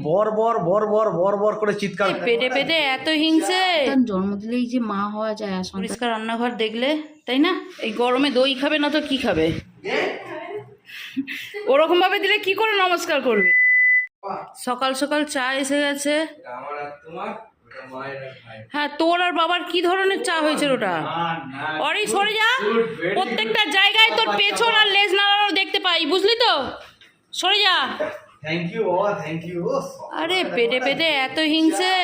বর বর বর বর বর বর করে চিৎকার। পেটে পেটে এত হিংসে। জন্ম দিলেই যে মা হওয়া যায়, পরিষ্কার রান্নাঘর দেখলে তাই না? এই গরমে দই খাবে না তো কি খাবে? ওরকম ভাবে দিলে কি করে নমস্কার করবে? সকাল সকাল চা এসে গেছে। হ্যাঁ, তোর আর বাবার কি ধরনের চা হয়েছে ওটা? অরে সরে যা, প্রত্যেকটা জায়গায় তোর পেছন আর লেজ নাড়ানো দেখতে পাই, বুঝলি তো? সরে যা। থ্যাংক ইউ বাবা, থ্যাংক ইউ। আরে পেটে পেটে এত হিংসে,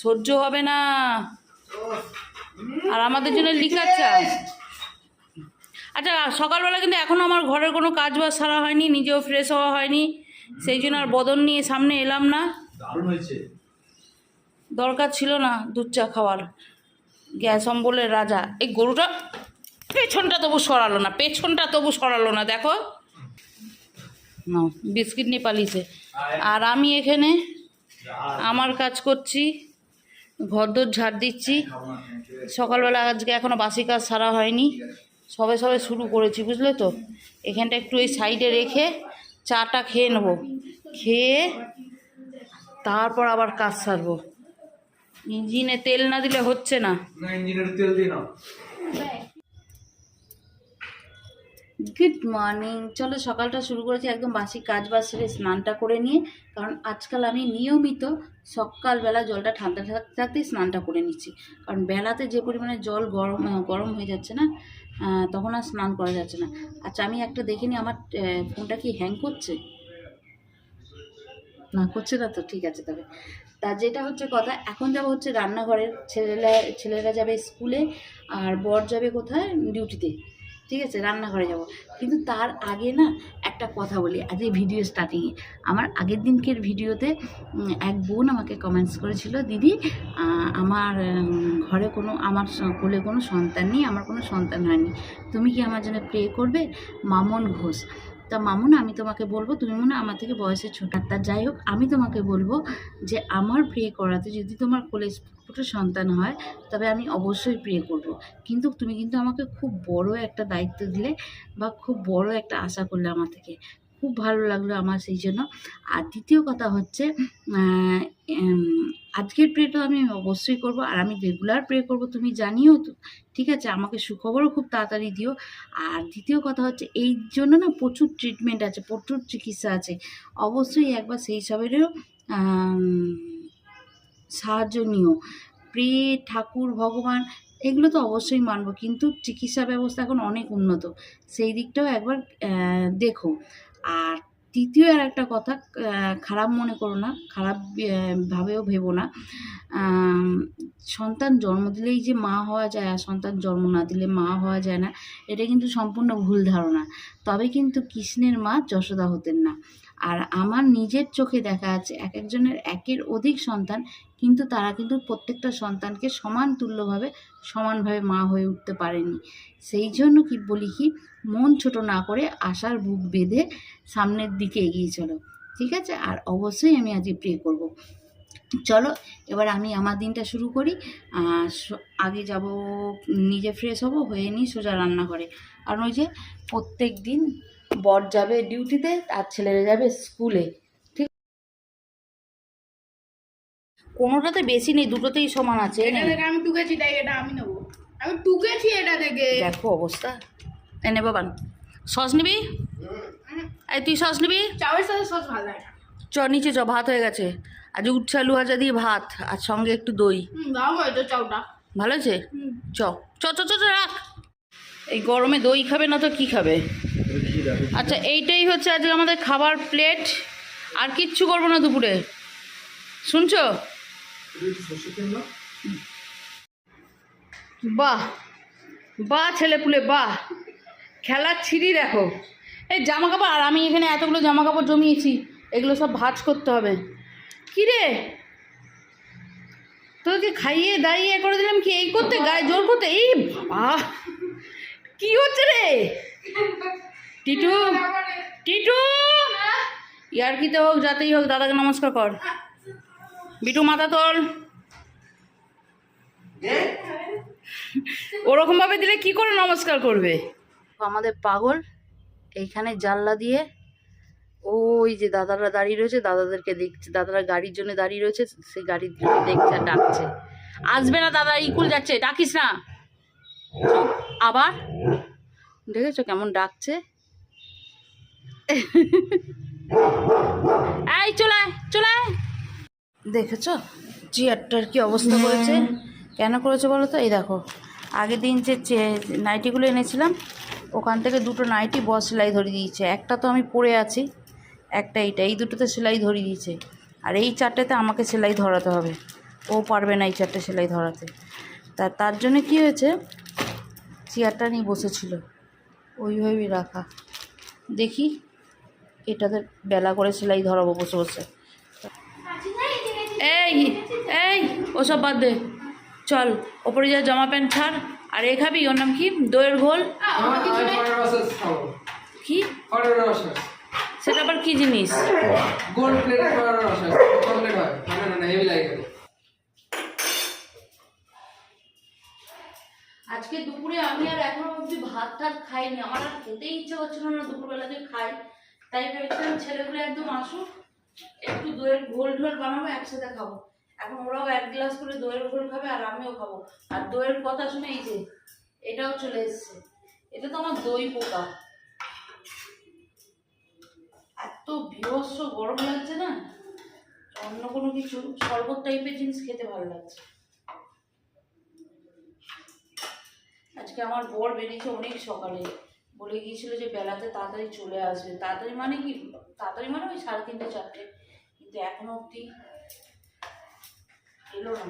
সহ্য হবে না। আর আমাদের জন্য লিকার চা। আচ্ছা, সকালবেলা কিন্তু এখনো আমার ঘরের কোনো কাজ বাজ সারা হয়নি, নিজেও ফ্রেশ হওয়া হয়নি, সেই জন্য আর বদন নিয়ে সামনে এলাম না। দারুণ হয়েছে। দরকার ছিল না দুধ চা খাওয়ার। গ্যাস অম্বলের রাজা এই গরুটা। পেছনটা তবু সরালো না, পেছনটা তবু সরালো না, দেখো না, বিস্কিট নিয়ে পালিয়েছে। আর আমি এখানে আমার কাজ করছি, ঘরদোর ঝাড় দিচ্ছি। সকালবেলা আজকে এখনো বাসি কাজ সারা হয়নি, সবে সবে শুরু করেছি, বুঝলে তো? এখানটা একটু এই সাইডে রেখে চাটা খেয়ে নেবো, খেয়ে তারপর আবার কাজ সারবো। ইঞ্জিনে তেল না দিলে হচ্ছে না। ইঞ্জিনের তেল দিই না। Good morning. চলো সকালটা শুরু করেছি একদম বাসি কাজ বাজ সেরে স্নানটা করে নিয়ে, কারণ আজকাল আমি নিয়মিত সকালবেলা জলটা ঠান্ডা থাকতেই স্নানটা করে নিচ্ছি, কারণ বেলাতে যে পরিমাণে জল গরম হয়ে যাচ্ছে না, তখন আর স্নান করা যাচ্ছে না। আচ্ছা, আমি একটা দেখে নিই আমার ফোনটা কি হ্যাং করছে না, করছে না তো? ঠিক আছে তবে। তা যেটা হচ্ছে কথা, এখন যাবো হচ্ছে রান্নাঘরের, ছেলেরা যাবে স্কুলে আর বর যাবে কোথায়, ডিউটিতে। ঠিক আছে, রান্নাঘরে যাব। কিন্তু তার আগে না একটা কথা বলি, আজ এই ভিডিও স্টার্টিংয়ে আমার আগের দিনকের ভিডিওতে এক বোন আমাকে কমেন্টস করেছিল, দিদি আমার ঘরে আমার কোলে কোনো সন্তান নেই, আমার কোনো সন্তান হয়নি, তুমি কি আমার জন্য প্রে করবে? মামন ঘোষ। তা মামুন, আমি তোমাকে বলবো, তুমি মনে আমার থেকে বয়সে ছোট, তা যাই হোক, আমি তোমাকে বলবো যে আমার প্রে করাতে যদি তোমার কোলে ছোটো সন্তান হয় তবে আমি অবশ্যই প্রে করব, কিন্তু তুমি কিন্তু আমাকে খুব বড় একটা দায়িত্ব দিলে বা খুব বড় একটা আশা করলে আমার থেকে, খুব ভালো লাগলো আমার সেই জন্য। আর দ্বিতীয় কথা হচ্ছে, আজকের প্রেটা আমি অবশ্যই করব, আর আমি রেগুলার প্রে করব, তুমি জানিও তো। ঠিক আছে, আমাকে সুখবরও খুব তাড়াতাড়ি দিও। আর দ্বিতীয় কথা হচ্ছে, এই জন্য না প্রচুর ট্রিটমেন্ট আছে, প্রচুর চিকিৎসা আছে, অবশ্যই একবার সেই সবেরও সাহায্য নিও। প্রে, ঠাকুর, ভগবান এগুলো তো অবশ্যই মানবো, কিন্তু চিকিৎসা ব্যবস্থা এখন অনেক উন্নত, সেই দিকটাও একবার দেখো। আর তৃতীয় আর একটা কথা, খারাপ মনে করো না, খারাপ ভাবেও ভেবো না। সন্তান জন্ম দিলেই যে মা হওয়া যায় আর সন্তান জন্ম না দিলে মা হওয়া যায় না, এটা কিন্তু সম্পূর্ণ ভুল ধারণা। তবে কিন্তু কৃষ্ণের মা যশোদা হতেন না। আর আমার নিজের চোখে দেখা আছে একজনের একের অধিক সন্তান, কিন্তু তারা কিন্তু প্রত্যেকটা সন্তানকে সমানভাবে মা হয়ে উঠতে পারেনি। সেই জন্য কি বলি, কি মন ছোট না করে আশার বুক বেঁধে সামনের দিকে এগিয়ে চলো, ঠিক আছে? আর অবশ্যই আমি আজকে প্রে করব। চলো এবার আমি আমার দিনটা শুরু করি। আগে যাব, নিজে ফ্রেশ হব, হয়ে নিই সোজা রান্নাঘরে। আর ওই যে প্রত্যেক দিন বর যাবে ডিউটিতে আর ছেলেরা যাবে স্কুলে, ঠিক? কোনোটাতে বেশি নেই, দুটোতেই সমান আছে। আমি টুকেছি, তাই এটা আমি নেবো। আমি টুকেছি এটা থেকে। দেখো অবস্থা। এনে বাবান, সস নিবি? এই তুই সস নিবি? চাউয়ের সাথে সস ভালো লাগে না। চ নিচে চ, ভাত হয়ে গেছে। আজ উচ্ছে আলু ভাজা দিয়ে ভাত, আর সঙ্গে একটু দই। দাও হয়তো চাউটা ভালো আছে? চ চ চ চ চ, রাখ। এই গরমে দই খাবে না তো কি খাবে? আচ্ছা, এইটাই হচ্ছে আজকে আমাদের খাবার প্লেট, আর কিচ্ছু করবো না দুপুরে, শুনছো? বাহ বাহ ছেলেপুলে, বাহ, খেলার ছিঁড়ি দেখো। এই জামা কাপড়, আর আমি এখানে এতগুলো জামা কাপড় জমিয়েছি, এগুলো সব ভাঁজ করতে হবে। কি রে, তোকে খাইয়ে দাইয়ে করে দিলাম কি এই করতে, গায়ে জোর করতে? এই বাহ, কি হচ্ছে রে টিটু? টিটু, ইয়ার কিতে হোক যাতেই হোক দাদাকে নমস্কার কর। বিটু মাথা তোল। ওরকম ভাবে দিলে কি করে নমস্কার করবে? আমাদের পাগল এইখানে জানলা দিয়ে ওই যে দাদারা দাঁড়িয়ে রয়েছে, দাদাদেরকে দেখছে, দাদারা গাড়ির জন্য দাঁড়িয়ে রয়েছে, সেই গাড়ির জন্য দেখছে আর ডাকছে। আসবে না দাদা, ইকুল যাচ্ছে, ডাকিস না। আবার দেখেছো কেমন ডাকছে? এই চলে চলে, দেখেছো চেয়ারটার কি অবস্থা করেছে? কেন করেছে বলো তো? এই দেখো, আগের দিন যে নাইটিগুলো এনেছিলাম ওখান থেকে দুটো নাইটি বস সেলাই ধরিয়ে দিয়েছে। একটা তো আমি পরে আছি, একটা এইটা, এই দুটোতে সেলাই ধরিয়ে দিয়েছে। আর এই চারটেতে আমাকে সেলাই ধরাতে হবে, ও পারবে না এই চারটে সেলাই ধরাতে। তার জন্য কি হয়েছে, চেয়ারটা নিয়ে বসেছিল ওইভাবেই রাখা। দেখি এটাতে বেলা করে সেলাই ধরাবো বসে বসে। এই এই ওসব বাদ দে, চল ওপরে যা, জামা প্যান্ট ছাড়। আর এ খাবি, ওর নাম কি, দইয়ের ঘোল? কি সেটা আবার কি জিনিস? আজকে দুপুরে আমি আর এখনো অবধি ভাত টাত খাইনি, আমার আর খেতেই ইচ্ছে করছিল না দুপুরবেলা যে খাই। তাই ভেবেছিলাম ছেলেগুলো একদম আসুক, একটু দইয়ের ঘোল ঢোল বানাবো, একসাথে খাবো। এখন ওরাও 1 গ্লাস করে দইয়ের ঘোল খাবে আর আমিও খাবো। আর দইয়ের কথা শুনে এই যে এটাও চলে এসছে, এটা তো আমার দই পোকা। এত বিভৎস গরম লাগছে না, অন্য কোনো কিছু শরবত টাইপের জিনিস খেতে ভালো লাগছে। আজকে আমার বর বেরিয়েছে অনেক সকালে, বলে গিয়েছিল যে বেলাতে তাড়াতাড়ি চলে আসবে। তাড়াতাড়ি মানে কি, তাড়াতাড়ি মানে ওই 3:30 4টে, কিন্তু এখনো অবধি এলো না।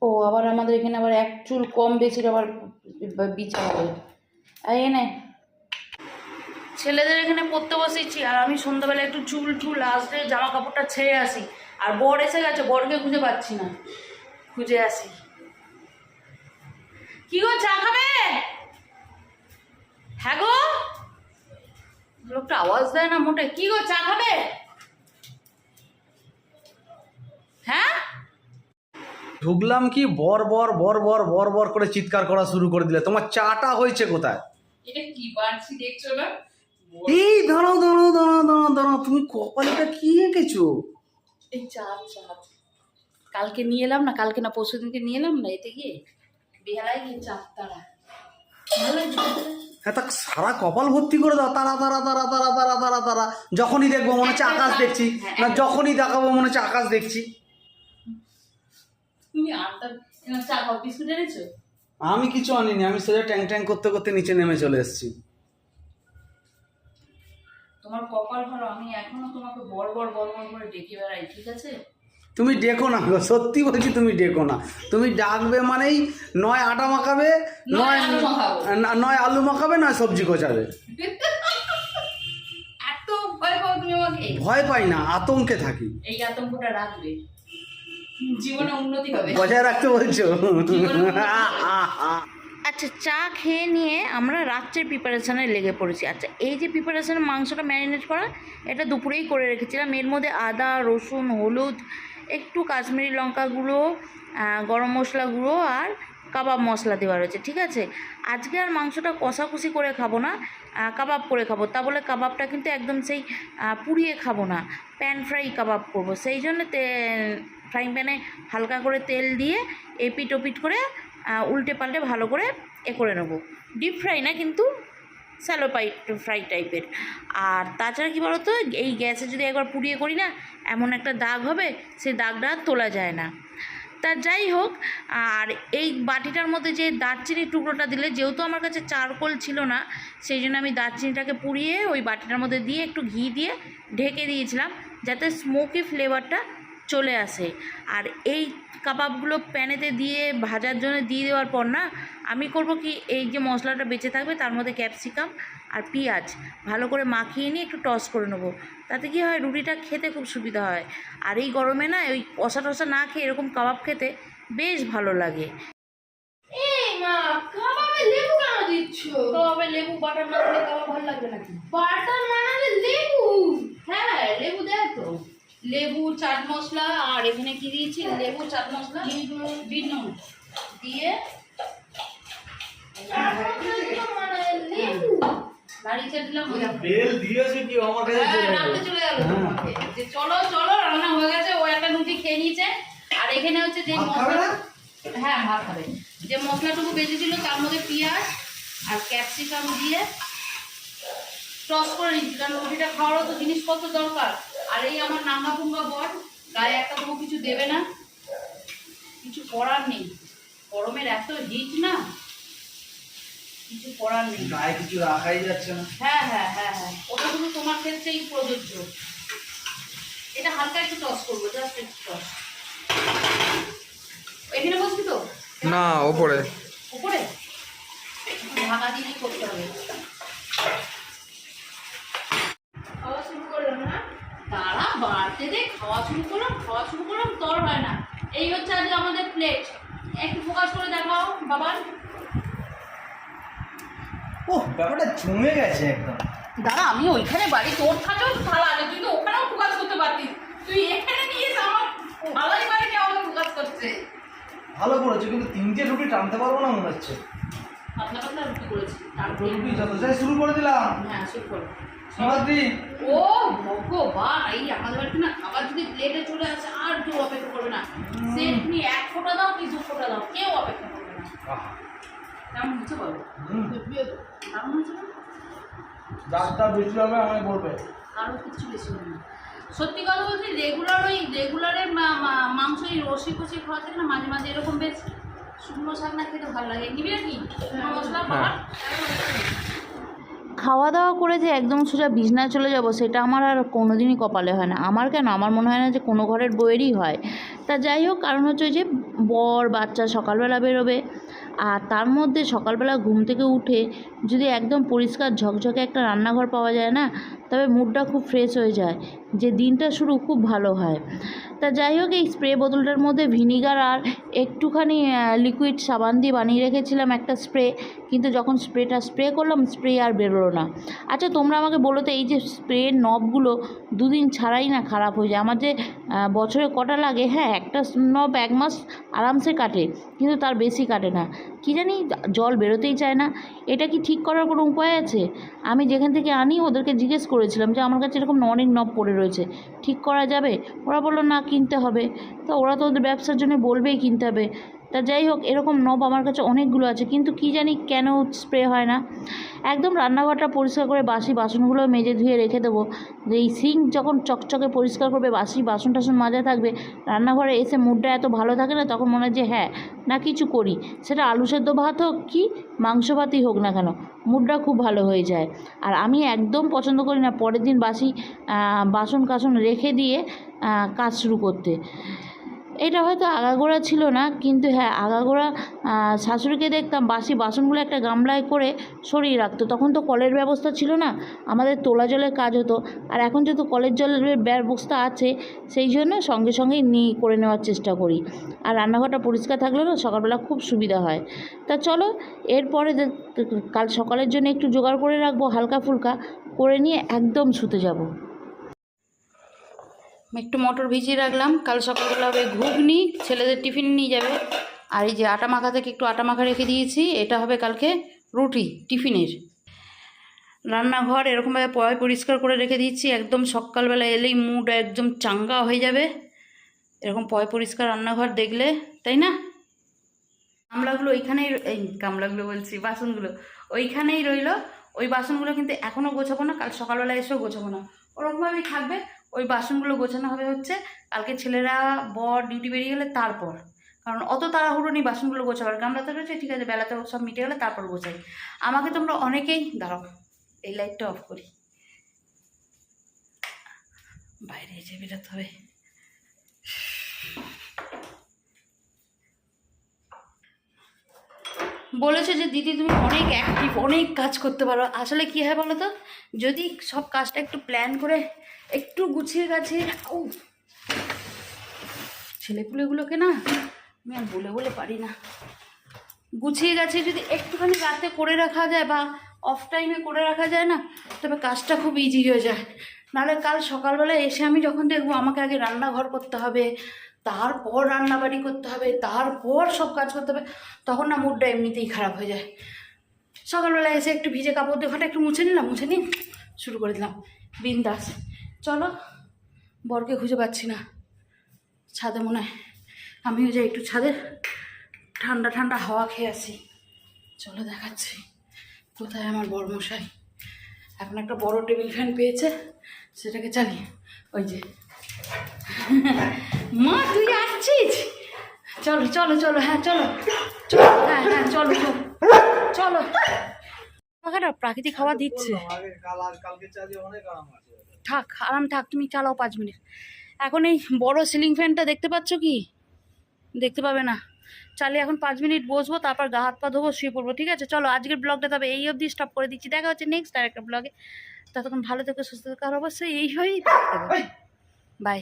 ও আবার আমাদের এখানে আবার 1 চুল কম বেশির আবার বিচার হবে। এই নে, ছেলেদের এখানে পড়তে বসেছি আর আমি সন্ধ্যাবেলা একটু চুল টুল আসলে জামা কাপড়টা ছেড়ে আসি। আর বর এসে গেছে, বরকে খুঁজে পাচ্ছি না, খুঁজে আসি। কি গো, চা খাবে? হ্যাঁ গো, লোকটা আওয়াজ দেয় না মোটে। কি গো, চা খাবে? হ্যাঁ, ঢুকলাম কি বর বর বর বর বর বর করে চিৎকার করা শুরু করে দিলে। তোমার চাটা হয়েছে কোথায়? এটা কি বাড়ছি দেখছো না? এই দাঁড়াও দাঁড়াও দাঁড়াও দাঁড়াও দাঁড়াও, তুমি কপালটা কি এঁকেছো? এই চা চা কালকে নিয়ে এলাম না, কালকে না পরশু দিনকে নিয়ে এলাম না, এতে গিয়ে বেহালায় গিয়ে চাপ তারা ভালো লাগছে। হ্যাঁ, তা সারা কপাল ভর্তি করে দাও, তারা তারা তারা তারা তারা তারা তারা। যখনই দেখবো মনে হচ্ছে আকাশ দেখছি, না যখনই দেখাবো মনে হচ্ছে আকাশ দেখছি। তুমি আনটা চা খাও, বিস্কুট এনেছো? আমি কিছু আনিনি, আমি সোজা ট্যাং ট্যাং করতে করতে নিচে নেমে চলে এসেছি। তোমার কপাল ভালো, আমি এখনো তোমাকে বড় বড় বড় বড় করে ডেকে বেড়াই, ঠিক আছে? তুমি ডেকো না গো, সত্যি বলছি তুমি ডেকো না। তুমি ডাকবে মানেই নয় আটা মাখাবে, নয় নয় আলু মাখাবে, নয় সবজি কোচাবে। এত ভয় পাও তুমি আমাকে? ভয় পাই না, আতঙ্কে থাকি। এই আতঙ্কটা রাখবে, জীবনে উন্নতি হবে। বজায় রাখতে বলছো? আচ্ছা, চা খেয়ে নিয়ে আমরা রাত্রের প্রিপারেশানে লেগে পড়েছি। আচ্ছা, এই যে প্রিপারেশানে মাংসটা ম্যারিনেট করা, এটা দুপুরেই করে রেখেছিলাম। এর মধ্যে আদা, রসুন, হলুদ, একটু কাশ্মীরি লঙ্কা গুঁড়ো, গরম মশলা গুঁড়ো আর কাবাব মশলা দেওয়া রয়েছে, ঠিক আছে? আজকে আর মাংসটা কষাকষি করে খাবো না, কাবাব করে খাবো। তা বলে কাবাবটা কিন্তু একদম সেই পুড়িয়ে খাবো না, প্যান ফ্রাই কাবাব করবো। সেই জন্য ফ্রাইং প্যানে হালকা করে তেল দিয়ে এপিট ওপিট করে উল্টে পাল্টে ভালো করে করে নেবো। ডিপ ফ্রাই না, কিন্তু স্যালো ফ্রাই টাইপের। আর তাছাড়া কী বলো তো, এই গ্যাসে যদি একবার পুড়িয়ে করি না, এমন একটা দাগ হবে, সেই দাগটা আর তোলা যায় না। তা যাই হোক, আর এই বাটিটার মধ্যে যে দারচিনির টুকরোটা দিলে, যেহেতু আমার কাছে চারকোল ছিল না, সেই জন্য আমি দারচিনিটাকে পুড়িয়ে ওই বাটিটার মধ্যে দিয়ে একটু ঘি দিয়ে ঢেকে দিয়েছিলাম, যাতে স্মোকি ফ্লেভারটা চলে আসে। আর এই কাবাবগুলো প্যানেতে দিয়ে ভাজার জন্য দিয়ে দেওয়ার পর না, আমি করব কি, এই যে মশলাটা বেঁচে থাকবে তার মধ্যে ক্যাপসিকাম আর পেঁয়াজ ভালো করে মাখিয়ে নিয়ে একটু টস করে নেবো। তাতে কি হয়, রুটিটা খেতে খুব সুবিধা হয়। আর এই গরমে না ওই কষা টষা না খেয়ে এরকম কাবাব খেতে বেশ ভালো লাগে। ভাবে লেবু কেন দিচ্ছ? তো হবে লেবু বাটার না দিলে তো ভালো লাগবে নাকি? বাটার মানে লেবু। হ্যাঁ লেবু দেয় তো, লেবু চাট মশলা আর এখানে কি দিয়েছি, লেবু চাট মশলা বিট নুন দিয়ে মানে লেবু। বাড়িতে দিলাম। বেল দিয়েছে কি আমার কাছে হ্যাঁ, ডাকতে চলে গেল তোমাকে যে চলো চলো রান্না হয়ে গেছে। ও একটা রুটি খেয়ে নিয়েছে। আর এখানে হচ্ছে যে ভাত খাবে মশলা, না? হ্যাঁ ভাত খাবে, যে মশলাটুকু বেঁচেছিল তার মধ্যে পেঁয়াজ আর ক্যাপসিকাম দিয়ে টস করে নিচ্ছি, কারণ রুটিটা খাওয়ারও তো জিনিসপত্র দরকার। আর এই আমার নাঙ্গা পুঙ্গা বর গায়ে একটা তবু কিছু দেবে না, কিছু করার নেই, গরমের এত হিট না, কিছু করার নেই। গায়ে কিছু রাখাই যাচ্ছে না। হ্যাঁ হ্যাঁ হ্যাঁ হ্যাঁ, ওটা শুধু তোমার ক্ষেত্রেই প্রযোজ্য। এটা হালকা একটু টস করবো, জাস্ট একটু টস। এখানে বসবি তো না ওপরে। উপরে ঢাকা দিয়ে করতে হবে। খাওয়া শুরু করলাম না? তারা বাড়তে দে, খাওয়া শুরু করলাম তোর হয় না। এই হচ্ছে আজকে আমাদের প্লেট। একটু ফোকাস করে দেখাও বাবার। ও ব্যাপারটা জমে গেছে একদম। দাদা আমি ওইখানে বাড়ি, তোর থাকেও তো থালা আছে, তুই তো ওখানেও ফোকাস করতে পারতিস। তুই এখানে নিয়ে এসে আমার থালাই বাড়িতে আমাকে ফোকাস করছে। ভালো করেছো, কিন্তু 3টে রুটি টানতে পারবো না মনে হচ্ছে। পাতলা পাতলা রুটি করেছি, দুটো রুটি যত চাই শুরু করে দিলাম। হ্যাঁ শুরু করো। সমাধি ও ভগবান, এই আমাদের বাড়িতে না খাবার যদি প্লেটে চলে আসে আর কেউ অপেক্ষা করবে না। সে তুমি 1 ফোঁটা দাও কি 2 ফোঁটা দাও, কেউ অপেক্ষা করবে না। কেমন হচ্ছে বলো? কেমন হচ্ছে না? যারটা বেশি হবে আমায় বলবে। আরও কিছু বেশি হবে না। সত্যি কথা বলছি, রেগুলারের মাংস এই রসি কষি খাওয়া থেকে না মাঝে মাঝে এরকম বেশ শুকনো শাক না খেতে ভালো লাগে। নিবি নাকি মশলা পাহাড়? খাওয়া দাওয়া করে যে একদম সোজা বিছনায় চলে যাব সেটা আমার আর কোনোদিনই কপালে হয় না। আমার কেন, আমার মনে হয় না যে কোনো ঘরের বউয়েরই হয়। তা যাই হোক, কারণ হচ্ছে ওই যে বর বাচ্চা সকালবেলা বেরোবে, আর তার মধ্যে সকালবেলা ঘুম থেকে উঠে যদি একদম পরিষ্কার ঝকঝকে একটা রান্নাঘর পাওয়া যায় না, তবে মুডটা খুব ফ্রেশ হয়ে যায়, যে দিনটা শুরু খুব ভালো হয়। তা যাই হোক, এই স্প্রে বোতলটার মধ্যে ভিনিগার আর একটুখানি লিকুইড সাবান দিয়ে বানিয়ে রেখেছিলাম একটা স্প্রে, কিন্তু যখন স্প্রে করলাম স্প্রে আর বেরোলো না। আচ্ছা তোমরা আমাকে বলো তো, এই যে স্প্রের নবগুলো 2 দিন ছাড়াই না খারাপ হয়ে যায়। আমার যে বছরে কটা লাগে, হ্যাঁ একটা নব 1 মাস আরামসে কাটে, কিন্তু তার বেশি কাটে না। কি জানি জল বেরোতেই চায় না। এটা কি ঠিক করার কোনো উপায় আছে? আমি যেখান থেকে আনি ওদেরকে জিজ্ঞেস করেছিলাম যে আমার কাছে এরকম অনেক নব পড়ে রয়েছে, ঠিক করা যাবে? ওরা বললো না, কিনতে হবে। তা ওরা তো ওদের ব্যবসার জন্য বলবেই কিনতে হবে। তা যাই হোক, এরকম নব আমার কাছে অনেকগুলো আছে, কিন্তু কি জানি কেন স্প্রে হয় না। একদম রান্নাঘরটা পরিষ্কার করে বাসি বাসনগুলো মেজে ধুয়ে রেখে দেবো। এই সিঙ্ক যখন চকচকে পরিষ্কার করবে, বাসি বাসন টাসন মাজা থাকবে, রান্নাঘরে এসে মুডটা এত ভালো থাকে না, তখন মনে হয় যে হ্যাঁ না কিছু করি। সেটা আলু সেদ্ধ ভাত হোক কি মাংস ভাতই হোক না কেন, মুডটা খুব ভালো হয়ে যায়। আর আমি একদম পছন্দ করি না পরের দিন বাসি বাসন কাসন রেখে দিয়ে কাজ শুরু করতে। এটা হয়তো আগাগোড়া ছিল না, কিন্তু হ্যাঁ আগাগোড়া শাশুড়িকে দেখতাম বাসি বাসনগুলো একটা গামলায় করে সরিয়ে রাখতো। তখন তো কলের ব্যবস্থা ছিল না, আমাদের তোলা জলের কাজ হতো। আর এখন যেহেতু কলের জলের ব্যবস্থা আছে, সেই জন্য সঙ্গে সঙ্গেই করে নেওয়ার চেষ্টা করি। আর রান্নাঘরটা পরিষ্কার থাকলে না সকালবেলা খুব সুবিধা হয়। তা চলো, এরপরে কাল সকালের জন্য একটু জোগাড় করে রাখবো, হালকা ফুলকা করে নিয়ে একদম শুতে যাব। একটু মটর ভিজিয়ে রাখলাম, কাল সকালবেলা হবে ঘুগনি, ছেলেদের টিফিন নিয়ে যাবে। আর এই যে আটা মাখা থেকে একটু আটা মাখা রেখে দিয়েছি, এটা হবে কালকে রুটি টিফিনের। রান্নাঘর এরকমভাবে পরিষ্কার করে রেখে দিচ্ছি, একদম সকালবেলা এলেই মুড একদম চাঙ্গা হয়ে যাবে এরকম পরিষ্কার রান্নাঘর দেখলে, তাই না? গামলাগুলো ওইখানেই, এই গামলাগুলো বলছি, বাসনগুলো ওইখানেই রইলো। ওই বাসনগুলো কিন্তু এখনও গোছাবো না, কাল সকালবেলা এসেও গোছাবো না, ওরকমভাবেই থাকবে। ওই বাসনগুলো গোছানো হবে হচ্ছে কালকে ছেলেরা বর ডিউটি বেরিয়ে গেলে তারপর, কারণ অত তাড়াহুড়ো নেই বাসনগুলো গোছাবার। গামলাতে রয়েছে ঠিক আছে, বেলাতে সব মিটে গেলে তারপর গোছাই। আমাকে তোমরা অনেকেই, দাঁড়াও এই লাইটটা অফ করি, বাইরে এসে বেরোতে হবে। বলেছে যে দিদি তুমি অনেক অ্যাক্টিভ, অনেক কাজ করতে পারো। আসলে কী হয় বলো তো, যদি সব কাজটা একটু প্ল্যান করে একটু গুছিয়ে গাছিয়ে, ছেলেপুলেগুলোকে না আমি আর বলে পারি না, গুছিয়ে গেছে যদি একটুখানি রাতে করে রাখা যায় বা অফ টাইমে করে রাখা যায় না, তবে কাজটা খুব ইজি হয়ে যায়। নাহলে কাল সকালবেলা এসে আমি যখন দেখবো আমাকে আগে রান্নাঘর করতে হবে, তারপর রান্নাবাড়ি করতে হবে, তারপর সব কাজ করতে হবে, তখন না মুডটা এমনিতেই খারাপ হয়ে যায়। সকালবেলা এসে একটু ভিজে কাপড় দিয়ে ঘরটা একটু মুছে নিলাম, মুছে নিয়ে শুরু করে দিলাম বিন্দাস। চলো, বরকে খুঁজে পাচ্ছি না, ছাদে মনে হয়, আমিও যাই একটু ছাদে ঠান্ডা ঠান্ডা হাওয়া খেয়ে আসি। চলো দেখাচ্ছি কোথায় আমার বরমশাই। এখন একটা বড় টেবিল ফ্যান পেয়েছে, সেটাকে চালিয়ে, ওই যে মা তুই আসছিস, চলো চলো চলো, হ্যাঁ চলো চলো, হ্যাঁ হ্যাঁ চলো চলো চলো। পাখাটা প্রাকৃতিক হাওয়া দিচ্ছে, থাক আরাম থাক, তুমি চালাও 5 মিনিট। এখন এই বড় সিলিং ফ্যানটা দেখতে পাচ্ছ কি? দেখতে পাবে না। চালিয়ে এখন 5 মিনিট বসবো, তারপর গা হাত পা ধোবো, শুয়ে পড়বো। ঠিক আছে চলো, আজকের ব্লগটা তবে এই অবধি স্টপ করে দিচ্ছি। দেখা হচ্ছে নেক্সট আর একটা ব্লগে। ততক্ষণ ভালো থেকো, সুস্থ থেকো, আর অবশ্যই এই হয়েই বাই।